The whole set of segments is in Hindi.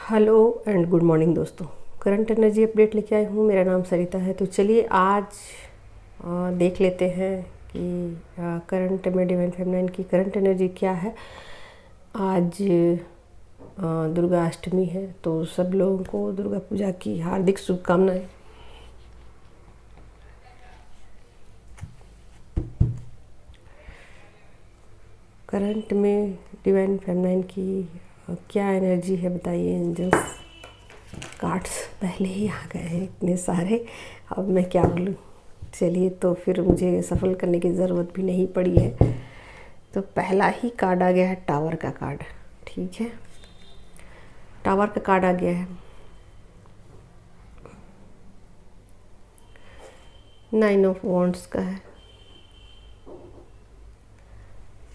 हेलो एंड गुड मॉर्निंग दोस्तों। करंट एनर्जी अपडेट लेके आई हूँ। मेरा नाम सरिता है। तो चलिए आज देख लेते हैं कि करंट में डिवाइन फेमिनाइन की करंट एनर्जी क्या है। आज दुर्गा अष्टमी है, तो सब लोगों को दुर्गा पूजा की हार्दिक शुभकामनाएं। करंट में डिवाइन फेमिनाइन की क्या एनर्जी है बताइए। एंजल्स कार्ड्स पहले ही आ गए हैं इतने सारे, अब मैं क्या बोलूँ। चलिए, तो फिर मुझे सफल करने की ज़रूरत भी नहीं पड़ी है। तो पहला ही कार्ड आ गया है टावर का कार्ड। ठीक है, टावर का कार्ड आ गया है। 9 ऑफ वॉन्ड्स का है,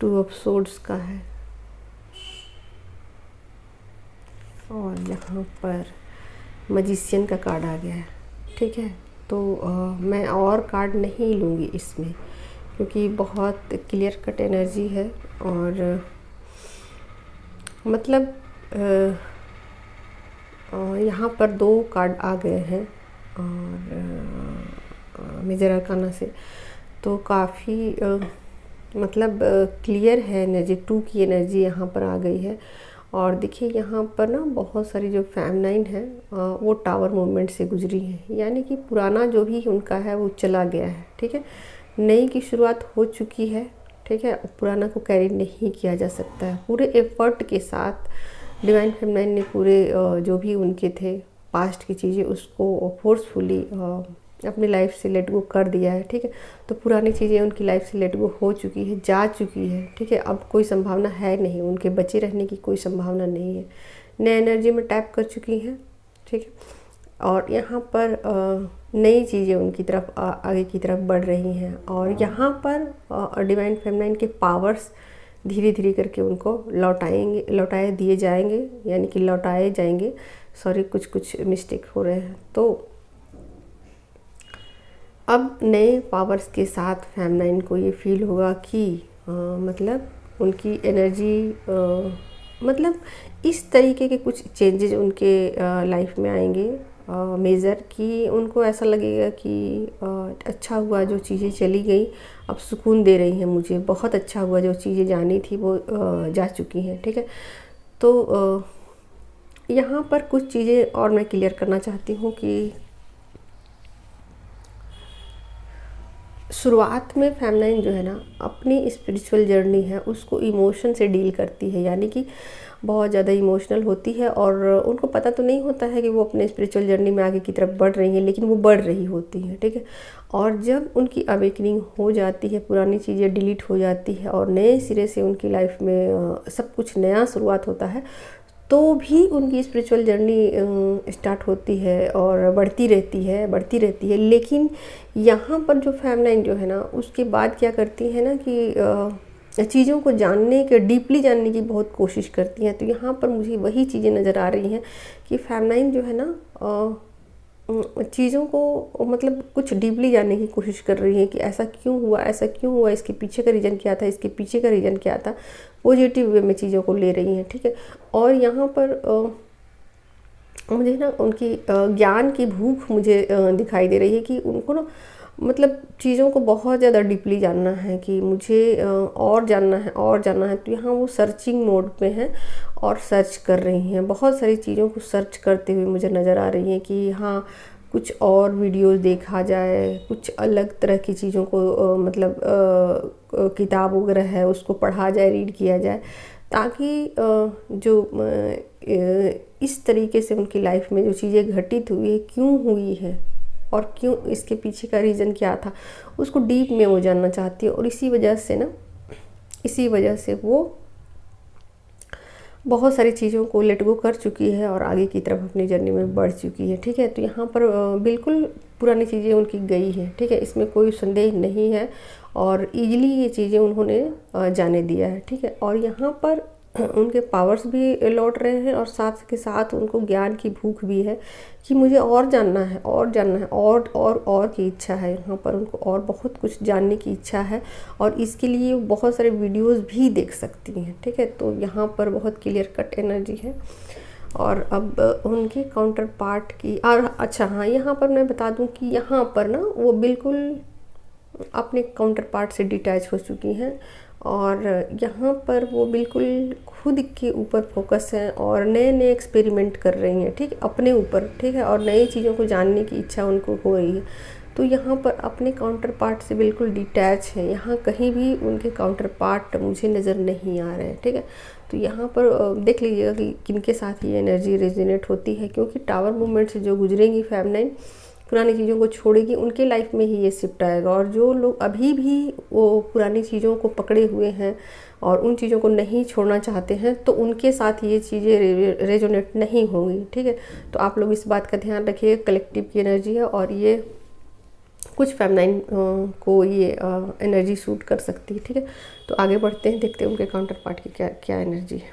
2 ऑफ सोर्ड्स का है, और यहाँ पर मैजिशियन का कार्ड आ गया है। ठीक है, तो मैं और कार्ड नहीं लूँगी इसमें, क्योंकि बहुत क्लियर कट एनर्जी है। और मतलब यहाँ पर 2 कार्ड आ गए हैं और मेजर अरकाना से, तो काफ़ी मतलब क्लियर है एनर्जी। 2 की एनर्जी यहाँ पर आ गई है। और देखिए यहाँ पर ना बहुत सारी जो फेमिनाइन है वो टावर मूवमेंट से गुजरी है, यानी कि पुराना जो भी उनका है वो चला गया है। ठीक है, नई की शुरुआत हो चुकी है। ठीक है, पुराना को कैरी नहीं किया जा सकता है। पूरे एफर्ट के साथ डिवाइन फेमिनाइन ने पूरे जो भी उनके थे पास्ट की चीज़ें उसको फोर्सफुली अपनी लाइफ से लेट गो कर दिया है। ठीक है, तो पुरानी चीज़ें उनकी लाइफ से लेट गो हो चुकी है, जा चुकी है। ठीक है, अब कोई संभावना है नहीं, उनके बचे रहने की कोई संभावना नहीं है। नए एनर्जी में टैप कर चुकी हैं। ठीक है, और यहाँ पर नई चीज़ें उनकी तरफ आगे की तरफ बढ़ रही हैं। और यहाँ पर डिवाइन फेमिनाइन के पावर्स धीरे धीरे करके उनको लौटाए दिए जाएंगे, यानी कि लौटाए जाएंगे। सॉरी, कुछ मिस्टेक हो रहे हैं। तो अब नए पावर्स के साथ फेमिनाइन को ये फील होगा कि मतलब उनकी एनर्जी मतलब इस तरीके के कुछ चेंजेस उनके लाइफ में आएंगे मेजर, कि उनको ऐसा लगेगा कि अच्छा हुआ जो चीज़ें चली गई, अब सुकून दे रही हैं मुझे। बहुत अच्छा हुआ जो चीज़ें जानी थी वो जा चुकी हैं। ठीक है, तो यहाँ पर कुछ चीज़ें और मैं क्लियर करना चाहती हूँ कि शुरुआत में फेमिनाइन जो है ना अपनी स्पिरिचुअल जर्नी है उसको इमोशन से डील करती है, यानी कि बहुत ज़्यादा इमोशनल होती है। और उनको पता तो नहीं होता है कि वो अपने स्पिरिचुअल जर्नी में आगे की तरफ बढ़ रही हैं, लेकिन वो बढ़ रही होती हैं। ठीक है, और जब उनकी अवेकनिंग हो जाती है, पुरानी चीज़ें डिलीट हो जाती है और नए सिरे से उनकी लाइफ में सब कुछ नया शुरुआत होता है, तो भी उनकी स्पिरिचुअल जर्नी स्टार्ट होती है और बढ़ती रहती है। लेकिन यहाँ पर जो फेमिनाइन जो है ना उसके बाद क्या करती है ना कि चीज़ों को जानने के डीपली जानने की बहुत कोशिश करती हैं। तो यहाँ पर मुझे वही चीज़ें नज़र आ रही हैं कि फेमिनाइन जो है ना चीज़ों को मतलब कुछ डीपली जानने की कोशिश कर रही है कि ऐसा क्यों हुआ, इसके पीछे का रीज़न क्या था, इसके पीछे का रीज़न क्या था। पॉजिटिव वे में चीज़ों को ले रही हैं। ठीक है, और यहाँ पर मुझे ना उनकी ज्ञान की भूख मुझे दिखाई दे रही है कि उनको ना मतलब चीज़ों को बहुत ज़्यादा डीपली जानना है कि मुझे और जानना है। तो यहाँ वो सर्चिंग मोड पे हैं और सर्च कर रही हैं। बहुत सारी चीज़ों को सर्च करते हुए मुझे नज़र आ रही हैं कि हाँ कुछ और वीडियोस देखा जाए, कुछ अलग तरह की चीज़ों को मतलब किताब वगैरह है उसको पढ़ा जाए, रीड किया जाए, ताकि जो इस तरीके से उनकी लाइफ में जो चीज़ें घटित हुई है क्यों हुई है और क्यों, इसके पीछे का रीज़न क्या था, उसको डीप में वो जानना चाहती है। और इसी वजह से वो बहुत सारी चीज़ों को लेट गो कर चुकी है और आगे की तरफ अपनी जर्नी में बढ़ चुकी है। ठीक है, तो यहाँ पर बिल्कुल पुरानी चीज़ें उनकी गई हैं। ठीक है, इसमें कोई संदेह नहीं है और ईजिली ये चीज़ें उन्होंने जाने दिया है। ठीक है, और यहाँ पर उनके पावर्स भी लौट रहे हैं और साथ के साथ उनको ज्ञान की भूख भी है कि मुझे और जानना है और की इच्छा है। यहाँ पर उनको और बहुत कुछ जानने की इच्छा है और इसके लिए बहुत सारे वीडियोस भी देख सकती हैं। ठीक है, तो यहाँ पर बहुत क्लियर कट एनर्जी है। और अब उनके काउंटर पार्ट की और अच्छा हाँ, यहाँ पर मैं बता दूँ कि यहाँ पर ना वो बिल्कुल अपने काउंटर पार्ट से डिटैच हो चुकी हैं और यहाँ पर वो बिल्कुल खुद के ऊपर फोकस हैं और नए नए एक्सपेरिमेंट कर रही हैं, ठीक है, अपने ऊपर, ठीक है, और नई चीज़ों को जानने की इच्छा उनको हो रही है। तो यहाँ पर अपने काउंटर पार्ट से बिल्कुल डिटैच है, यहाँ कहीं भी उनके काउंटर पार्ट मुझे नज़र नहीं आ रहे हैं, ठीक है। तो यहाँ पर देख लीजिएगा कि किनके साथ ये एनर्जी रेजोनेट होती है, क्योंकि टावर मूवमेंट से जो गुजरेंगी फेमिनाइन, पुरानी चीज़ों को छोड़ेगी, उनके लाइफ में ही ये शिफ्ट आएगा। और जो लोग अभी भी वो पुरानी चीज़ों को पकड़े हुए हैं और उन चीज़ों को नहीं छोड़ना चाहते हैं, तो उनके साथ ये चीज़ें रेजोनेट नहीं होंगी, ठीक है। तो आप लोग इस बात का ध्यान रखिए, कलेक्टिव की एनर्जी है और ये कुछ फेमिनाइन को ये एनर्जी सूट कर सकती है, ठीक है। तो आगे बढ़ते हैं, देखते हैं उनके काउंटर पार्ट की क्या क्या एनर्जी है।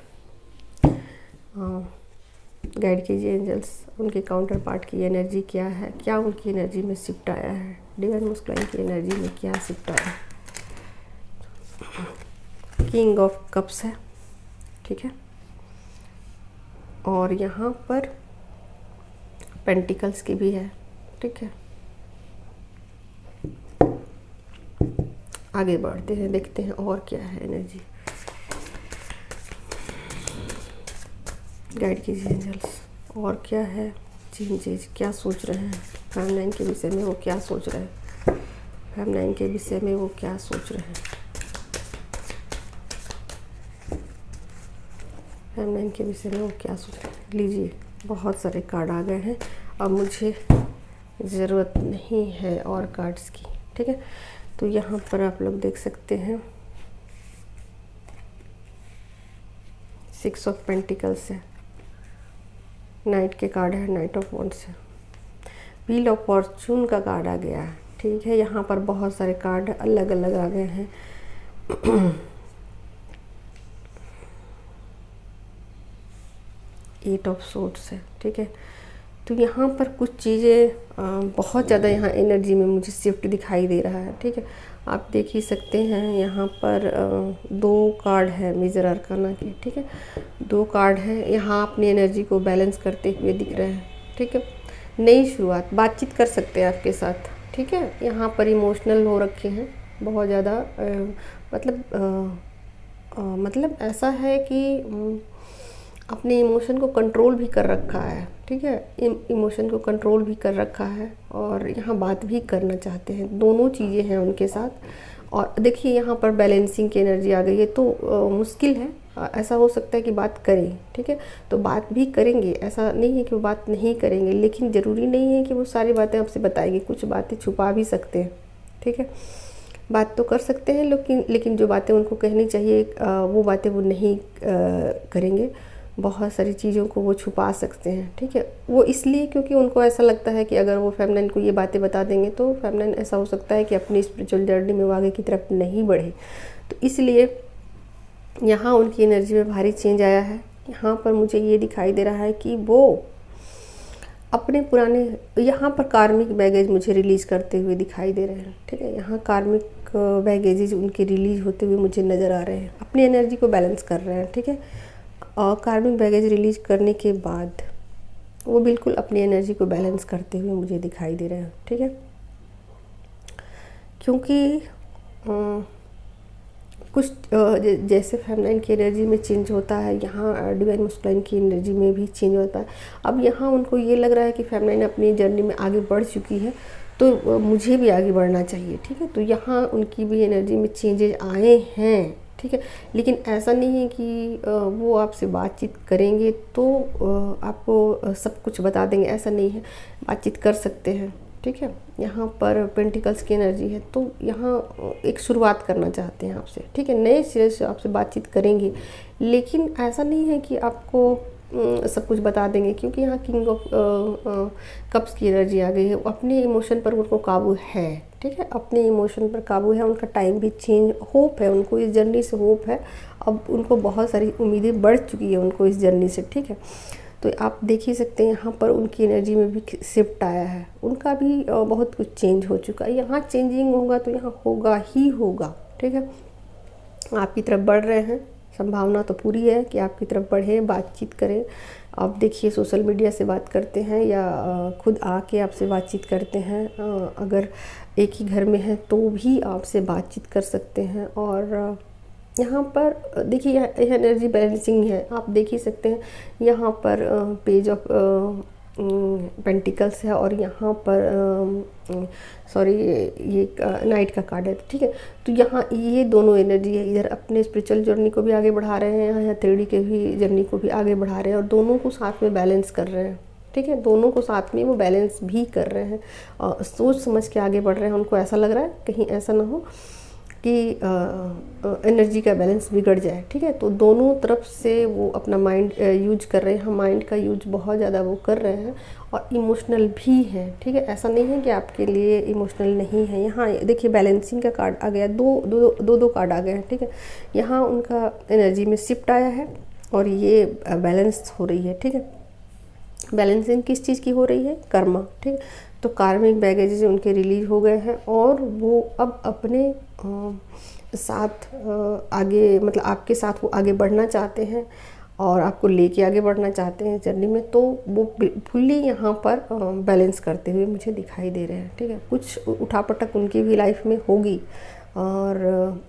गाइड कीजिए एंजल्स, उनके काउंटर पार्ट की एनर्जी क्या है, क्या उनकी एनर्जी में शिफ्ट आया है, डिवाइन मस्कुलाइन की एनर्जी में क्या शिफ्ट आया है। किंग ऑफ कप्स है, ठीक है, और यहाँ पर पेंटिकल्स की भी है, ठीक है। आगे बढ़ते हैं, देखते हैं और क्या है एनर्जी। गाइड कीजिए एंजल्स, और क्या है चेंजेस, क्या सोच रहे हैं फेमिनाइन के विषय में, वो क्या सोच रहे हैं, फेमिनाइन के विषय में वो क्या सोच रहे हैं, फेमिनाइन के विषय में वो क्या सोच रहे हैं। लीजिए, बहुत सारे कार्ड आ गए हैं, अब मुझे ज़रूरत नहीं है और कार्ड्स की, ठीक है। तो यहाँ पर आप लोग देख सकते हैं 6 ऑफ पेंटिकल्स है, नाइट के कार्ड है, नाइट ऑफ वॉन्ड्स है, व्हील ऑफ फॉर्चून का कार्ड आ गया है, ठीक है। यहाँ पर बहुत सारे कार्ड अलग अलग आ गए हैं। 8 ऑफ सोर्ड्स है, ठीक है। तो यहाँ पर कुछ चीज़ें बहुत ज़्यादा यहाँ एनर्जी में मुझे शिफ्ट दिखाई दे रहा है, ठीक है। आप देख ही सकते हैं यहाँ पर 2 कार्ड है मेजर अरकाना के, ठीक है। 2 कार्ड हैं, यहाँ अपनी एनर्जी को बैलेंस करते हुए दिख रहे हैं, ठीक है। नई शुरुआत, बातचीत कर सकते हैं आपके साथ, ठीक है। यहाँ पर इमोशनल हो रखे हैं बहुत ज़्यादा, मतलब ऐसा है कि अपने इमोशन को कंट्रोल भी कर रखा है, ठीक है। इमोशन को कंट्रोल भी कर रखा है और यहाँ बात भी करना चाहते हैं, दोनों चीज़ें हैं उनके साथ। और देखिए यहाँ पर बैलेंसिंग की एनर्जी आ गई है, तो मुश्किल है, ऐसा हो सकता है कि बात करें, ठीक है। तो बात भी करेंगे, ऐसा नहीं है कि वो बात नहीं करेंगे, लेकिन ज़रूरी नहीं है कि वो सारी बातें आपसे बताएंगे, कुछ बातें छुपा भी सकते हैं, ठीक है। बात तो कर सकते हैं, लेकिन जो बातें उनको कहनी चाहिए वो बातें वो नहीं करेंगे, बहुत सारी चीज़ों को वो छुपा सकते हैं, ठीक है। वो इसलिए क्योंकि उनको ऐसा लगता है कि अगर वो फेमिनाइन को ये बातें बता देंगे तो फेमिनाइन ऐसा हो सकता है कि अपनी स्पिरिचुअल जर्नी में वो आगे की तरफ नहीं बढ़े। तो इसलिए यहाँ उनकी एनर्जी में भारी चेंज आया है। यहाँ पर मुझे ये दिखाई दे रहा है कि वो अपने पुराने, यहाँ पर कार्मिक बैगेज मुझे रिलीज़ करते हुए दिखाई दे रहे हैं, ठीक है। यहाँ कार्मिक बैगेजेज उनके रिलीज़ होते हुए मुझे नज़र आ रहे हैं, अपनी एनर्जी को बैलेंस कर रहे हैं, ठीक है। और कार्मिक बैगेज रिलीज करने के बाद वो बिल्कुल अपनी एनर्जी को बैलेंस करते हुए मुझे दिखाई दे रहे हैं, ठीक है। क्योंकि कुछ जैसे फेमिनाइन की एनर्जी में चेंज होता है, यहाँ डिवाइन मस्कुलाइन की एनर्जी में भी चेंज होता है। अब यहाँ उनको ये लग रहा है कि फेमिनाइन अपनी जर्नी में आगे बढ़ चुकी है, तो मुझे भी आगे बढ़ना चाहिए, ठीक है। तो यहाँ उनकी भी एनर्जी में चेंजेज आए हैं, ठीक है। लेकिन ऐसा नहीं है कि वो आपसे बातचीत करेंगे तो आपको सब कुछ बता देंगे, ऐसा नहीं है, बातचीत कर सकते हैं, ठीक है। यहाँ पर पेंटिकल्स की एनर्जी है, तो यहाँ एक शुरुआत करना चाहते हैं आपसे, ठीक है। नए सिरे से आपसे बातचीत करेंगे, लेकिन ऐसा नहीं है कि आपको सब कुछ बता देंगे, क्योंकि यहाँ किंग ऑफ कप्स की एनर्जी आ गई है। अपने इमोशन पर उनको काबू है, ठीक है, अपने इमोशन पर काबू है, उनका टाइम भी चेंज, होप है उनको, इस जर्नी से होप है। अब उनको बहुत सारी उम्मीदें बढ़ चुकी है उनको इस जर्नी से, ठीक है। तो आप देख ही सकते हैं यहाँ पर उनकी एनर्जी में भी शिफ्ट आया है, उनका भी बहुत कुछ चेंज हो चुका है। यहाँ चेंजिंग होगा तो यहाँ होगा ही होगा, ठीक है। आपकी तरफ बढ़ रहे हैं, संभावना तो पूरी है कि आपकी तरफ बढ़े, बातचीत करें। आप देखिए सोशल मीडिया से बात करते हैं या खुद आके आपसे बातचीत करते हैं, अगर एक ही घर में हैं तो भी आपसे बातचीत कर सकते हैं। और यहाँ पर देखिए यह एनर्जी बैलेंसिंग है, आप देख ही सकते हैं। यहाँ पर पेज ऑफ पेंटिकल्स है और यहाँ पर सॉरी ये नाइट का कार्ड है, ठीक है। तो यहाँ ये दोनों एनर्जी है, इधर अपने स्पिरिचुअल जर्नी को भी आगे बढ़ा रहे हैं, यहाँ 3D के भी जर्नी को भी आगे बढ़ा रहे हैं और दोनों को साथ में बैलेंस कर रहे हैं, ठीक है। दोनों को साथ में वो बैलेंस भी कर रहे हैं और सोच समझ के आगे बढ़ रहे हैं। उनको ऐसा लग रहा है कहीं ऐसा ना हो कि एनर्जी का बैलेंस बिगड़ जाए, ठीक है। तो दोनों तरफ से वो अपना माइंड यूज कर रहे हैं, हम माइंड का यूज बहुत ज़्यादा वो कर रहे हैं और इमोशनल भी हैं, ठीक है। ऐसा नहीं है कि आपके लिए इमोशनल नहीं है। यहाँ देखिए बैलेंसिंग का कार्ड आ गया, दो कार्ड आ गए हैं, ठीक है। यहाँ उनका एनर्जी में शिफ्ट आया है और ये बैलेंस हो रही है, ठीक है। बैलेंसिंग किस चीज़ की हो रही है? कर्मा, ठीक है। तो कार्मिक बैगेजेस उनके रिलीज हो गए हैं और वो अब अपने साथ आगे मतलब आपके साथ वो आगे बढ़ना चाहते हैं और आपको लेके आगे बढ़ना चाहते हैं जर्नी में। तो वो फुल्ली यहाँ पर बैलेंस करते हुए मुझे दिखाई दे रहे हैं, ठीक है। कुछ उठापटक उनकी भी लाइफ में होगी और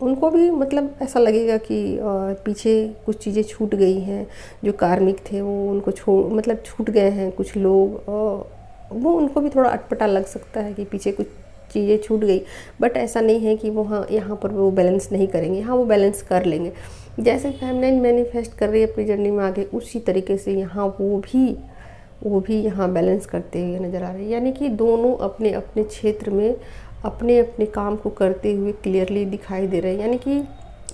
उनको भी मतलब ऐसा लगेगा कि पीछे कुछ चीज़ें छूट गई हैं, जो कार्मिक थे वो उनको छूट गए हैं कुछ लोग। वो उनको भी थोड़ा अटपटा लग सकता है कि पीछे कुछ चीज़ें छूट गई, बट ऐसा नहीं है कि वो यहाँ पर वो बैलेंस नहीं करेंगे, हाँ वो बैलेंस कर लेंगे। जैसे फेमिनिन मैनिफेस्ट कर रही है अपनी जर्नी में आगे, उसी तरीके से यहाँ वो भी यहाँ बैलेंस करते हुए नज़र आ रहे हैं। यानी कि दोनों अपने अपने क्षेत्र में अपने अपने काम को करते हुए क्लियरली दिखाई दे रहे हैं। यानी कि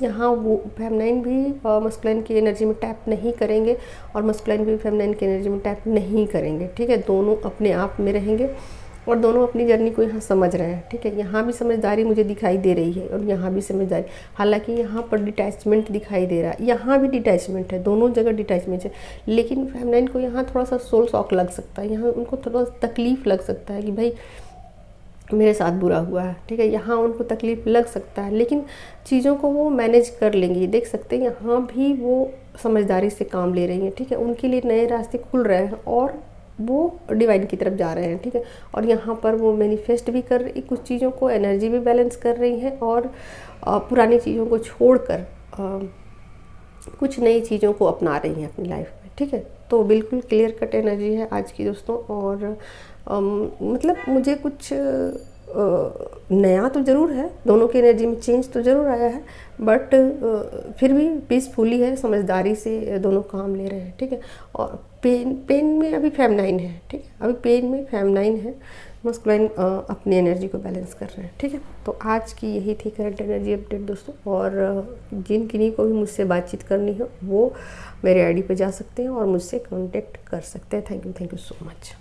यहाँ वो फेमिनिन भी मस्कुलिन की एनर्जी में टैप नहीं करेंगे और मस्कुलिन भी फेमिनिन की एनर्जी में टैप नहीं करेंगे, ठीक है। दोनों अपने आप में रहेंगे और दोनों अपनी जर्नी को यहाँ समझ रहे हैं, ठीक है। यहाँ भी समझदारी मुझे दिखाई दे रही है और यहाँ भी समझदारी, हालांकि यहाँ पर डिटैचमेंट दिखाई दे रहा है, यहाँ भी डिटैचमेंट है, दोनों जगह डिटैचमेंट है। लेकिन फेमिनिन को यहाँ थोड़ा सा सोल शॉक लग सकता है, यहाँ उनको थोड़ा तकलीफ़ लग सकता है कि भाई मेरे साथ बुरा हुआ है, ठीक है। यहाँ उनको तकलीफ़ लग सकता है लेकिन चीज़ों को वो मैनेज कर लेंगी। देख सकते हैं यहाँ भी वो समझदारी से काम ले रही हैं, ठीक है। उनके लिए नए रास्ते खुल रहे हैं और वो डिवाइन की तरफ जा रहे हैं, ठीक है। और यहाँ पर वो मैनिफेस्ट भी कर रही, कुछ चीज़ों को एनर्जी भी बैलेंस कर रही हैं और पुरानी चीज़ों को छोड़कर कुछ नई चीज़ों को अपना रही हैं अपनी लाइफ में, ठीक है। तो बिल्कुल क्लियर कट एनर्जी है आज की दोस्तों। और मतलब मुझे कुछ नया तो ज़रूर है, दोनों की एनर्जी में चेंज तो ज़रूर आया है, बट फिर भी पीसफुली है, समझदारी से दोनों काम ले रहे हैं, ठीक है। और पेन में अभी फेमिनिन है, ठीक है। अभी पेन में फेमिनिन है, मस्कुलिन अपनी एनर्जी को बैलेंस कर रहे हैं, ठीक है। तो आज की यही थी करंट एनर्जी अपडेट दोस्तों। और जिन किन्हीं को भी मुझसे बातचीत करनी है वो मेरे आईडी पे जा सकते हैं और मुझसे कांटेक्ट कर सकते हैं। Thank you so much.